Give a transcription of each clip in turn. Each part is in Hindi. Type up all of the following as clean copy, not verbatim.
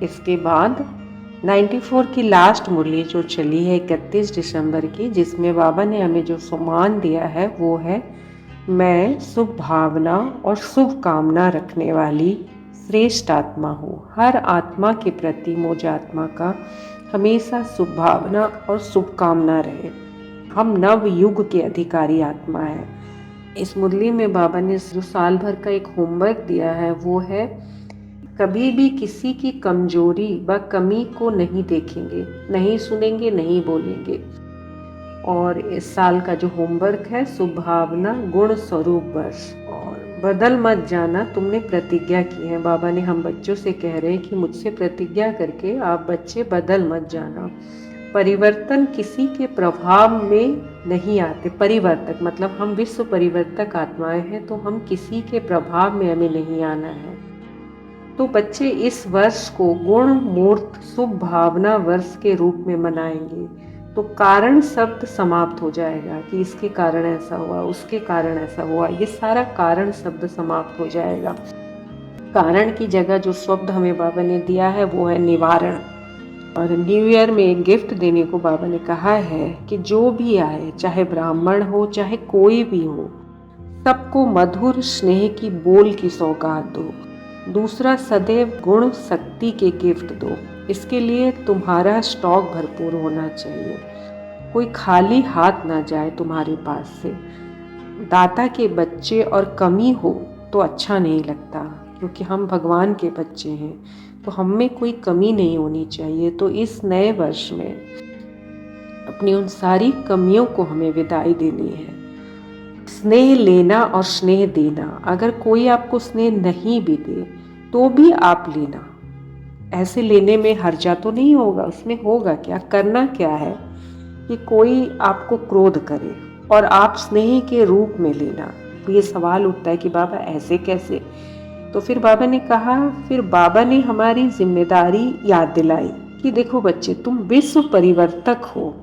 इसके बाद 94 की लास्ट मुरली जो चली है 31 दिसंबर की, जिसमें बाबा ने हमें जो सम्मान दिया है वो है, मैं शुभ भावना और शुभ कामना रखने वाली श्रेष्ठ आत्मा हूँ। हर आत्मा के प्रति मुझ आत्मा का हमेशा शुभ भावना और शुभ कामना रहे। हम नव युग के अधिकारी आत्मा है। इस मुरली में बाबा ने जो साल भर का एक होमवर्क दिया है वो है, कभी भी किसी की कमजोरी व कमी को नहीं देखेंगे, नहीं सुनेंगे, नहीं बोलेंगे। और इस साल का जो होमवर्क है, शुभ भावना गुण स्वरूप बस, और बदल मत जाना, तुमने प्रतिज्ञा की है। बाबा ने हम बच्चों से कह रहे हैं कि मुझसे प्रतिज्ञा करके आप बच्चे बदल मत जाना। परिवर्तन किसी के प्रभाव में नहीं आते। परिवर्तक मतलब हम विश्व परिवर्तक आत्माएं हैं, तो हम किसी के प्रभाव में हमें नहीं आना है। तो बच्चे इस वर्ष को गुण मूर्त शुभ भावना वर्ष के रूप में मनाएंगे। तो कारण शब्द समाप्त हो जाएगा कि इसके कारण ऐसा हुआ, उसके कारण ऐसा हुआ, ये सारा कारण शब्द समाप्त हो जाएगा। कारण की जगह जो शब्द हमें बाबा ने दिया है वो है निवारण। और न्यू ईयर में एक गिफ्ट देने को बाबा ने कहा है कि जो भी आए, चाहे ब्राह्मण हो चाहे कोई भी हो, सबको मधुर स्नेह की बोल की सौगात दो। दूसरा, सदैव गुण शक्ति के गिफ्ट दो। इसके लिए तुम्हारा स्टॉक भरपूर होना चाहिए, कोई खाली हाथ ना जाए तुम्हारे पास से। दाता के बच्चे और कमी हो तो अच्छा नहीं लगता, क्योंकि हम भगवान के बच्चे हैं, तो हम में कोई कमी नहीं होनी चाहिए। तो इस नए वर्ष में अपनी उन सारी कमियों को हमें विदाई देनी है। स्नेह लेना और स्नेह देना, अगर कोई आपको स्नेह नहीं भी दे तो भी आप लेना। ऐसे लेने में हर्जा तो नहीं होगा, उसमें होगा क्या, करना क्या है कि कोई आपको क्रोध करे और आप स्नेह के रूप में लेना। तो ये सवाल उठता है कि बाबा ऐसे कैसे। तो फिर बाबा ने कहा, फिर बाबा ने हमारी जिम्मेदारी याद दिलाई कि देखो बच्चे, तुम विश्व परिवर्तक हो।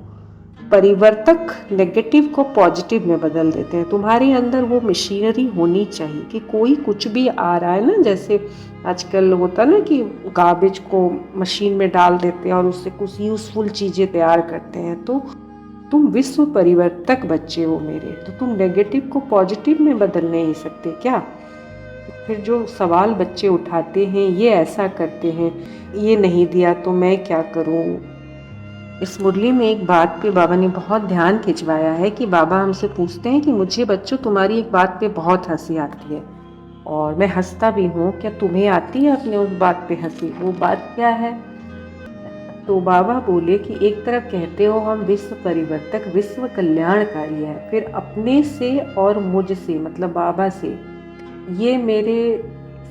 परिवर्तक नेगेटिव को पॉजिटिव में बदल देते हैं। तुम्हारे अंदर वो मशीनरी होनी चाहिए कि कोई कुछ भी आ रहा है ना, जैसे आजकल होता ना कि गार्बेज को मशीन में डाल देते हैं और उससे कुछ यूजफुल चीज़ें तैयार करते हैं। तो तुम विश्व परिवर्तक बच्चे हो मेरे, तो तुम नेगेटिव को पॉजिटिव में बदल नहीं सकते क्या। फिर जो सवाल बच्चे उठाते हैं, ये ऐसा करते हैं, ये नहीं दिया तो मैं क्या करूं। इस मुरली में एक बात पे बाबा ने बहुत ध्यान खिंचवाया है कि बाबा हमसे पूछते हैं कि मुझे बच्चों तुम्हारी एक बात पे बहुत हंसी आती है और मैं हंसता भी हूँ, क्या तुम्हें आती है अपने उस बात पे हंसी? वो बात क्या है? तो बाबा बोले कि एक तरफ कहते हो हम विश्व परिवर्तक, विश्व कल्याणकारी है, फिर अपने से और मुझ से मतलब बाबा से, ये मेरे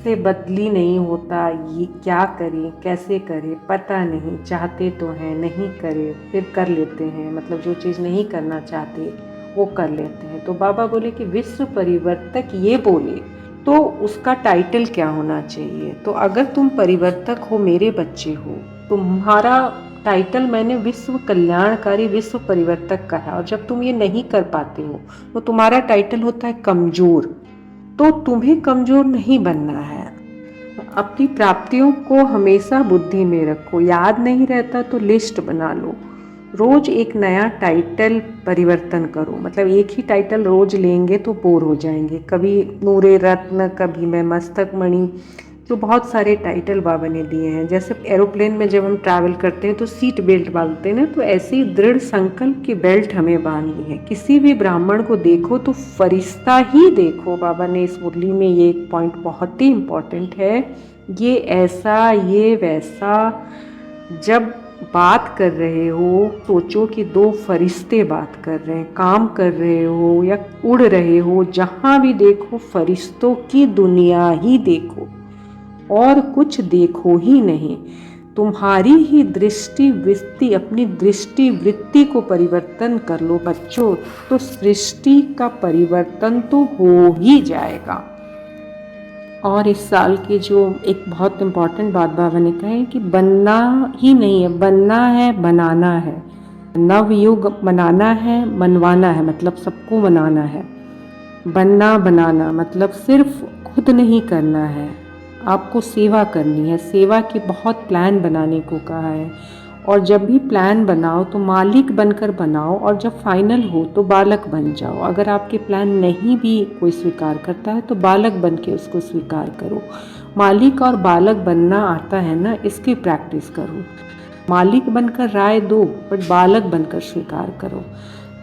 से बदली नहीं होता, ये क्या करें कैसे करें पता नहीं, चाहते तो हैं नहीं करे फिर कर लेते हैं, मतलब जो चीज़ नहीं करना चाहते वो कर लेते हैं। तो बाबा बोले कि विश्व परिवर्तक ये बोले तो उसका टाइटल क्या होना चाहिए। तो अगर तुम परिवर्तक हो, मेरे बच्चे हो, तुम्हारा टाइटल मैंने विश्व कल्याणकारी विश्व परिवर्तक का है। और जब तुम ये नहीं कर पाते हो तो तुम्हारा टाइटल होता है कमजोर। तो तुम्हें कमजोर नहीं बनना है। अपनी प्राप्तियों को हमेशा बुद्धि में रखो, याद नहीं रहता तो लिस्ट बना लो, रोज एक नया टाइटल परिवर्तन करो। मतलब एक ही टाइटल रोज लेंगे तो बोर हो जाएंगे, कभी नूरे रत्न, कभी मैं मस्तक मणि, तो बहुत सारे टाइटल बाबा ने दिए हैं। जैसे एरोप्लेन में जब हम ट्रैवल करते हैं तो सीट बेल्ट बांधते हैं ना, तो ऐसे ही दृढ़ संकल्प की बेल्ट हमें बांधनी है। किसी भी ब्राह्मण को देखो तो फरिश्ता ही देखो। बाबा ने इस मुरली में ये एक पॉइंट बहुत ही इम्पोर्टेंट है, ये ऐसा ये वैसा। जब बात कर रहे हो सोचो कि दो फरिश्ते बात कर रहे हैं, काम कर रहे हो या उड़ रहे हो, जहाँ भी देखो फरिश्तों की दुनिया ही देखो और कुछ देखो ही नहीं। तुम्हारी ही दृष्टि वृत्ति, अपनी दृष्टि वृत्ति को परिवर्तन कर लो बच्चों, तो सृष्टि का परिवर्तन तो हो ही जाएगा। और इस साल की जो एक बहुत इम्पॉर्टेंट बात बाबा ने कहा है कि बनना ही नहीं है, बनना है, बनाना है। नव युग मनाना है, मनवाना है, मतलब सबको मनाना है। बनना बनाना मतलब सिर्फ खुद नहीं करना है, आपको सेवा करनी है, सेवा के बहुत प्लान बनाने को कहा है। और जब भी प्लान बनाओ तो मालिक बनकर बनाओ, और जब फाइनल हो तो बालक बन जाओ। अगर आपके प्लान नहीं भी कोई स्वीकार करता है तो बालक बन के उसको स्वीकार करो। मालिक और बालक बनना आता है ना, इसकी प्रैक्टिस करो। मालिक बनकर राय दो बट बालक बनकर स्वीकार करो।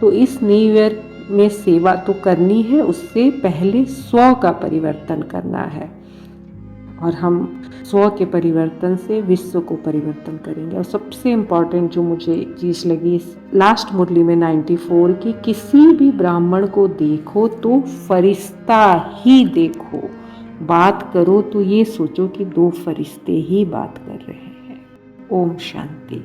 तो इस न्यू ईयर में सेवा तो करनी है, उससे पहले स्व का परिवर्तन करना है, और हम स्व के परिवर्तन से विश्व को परिवर्तन करेंगे। और सबसे इम्पॉर्टेंट जो मुझे चीज़ लगी इस लास्ट मुरली में 94 की, किसी भी ब्राह्मण को देखो तो फरिश्ता ही देखो, बात करो तो ये सोचो कि दो फरिश्ते ही बात कर रहे हैं। ओम शांति।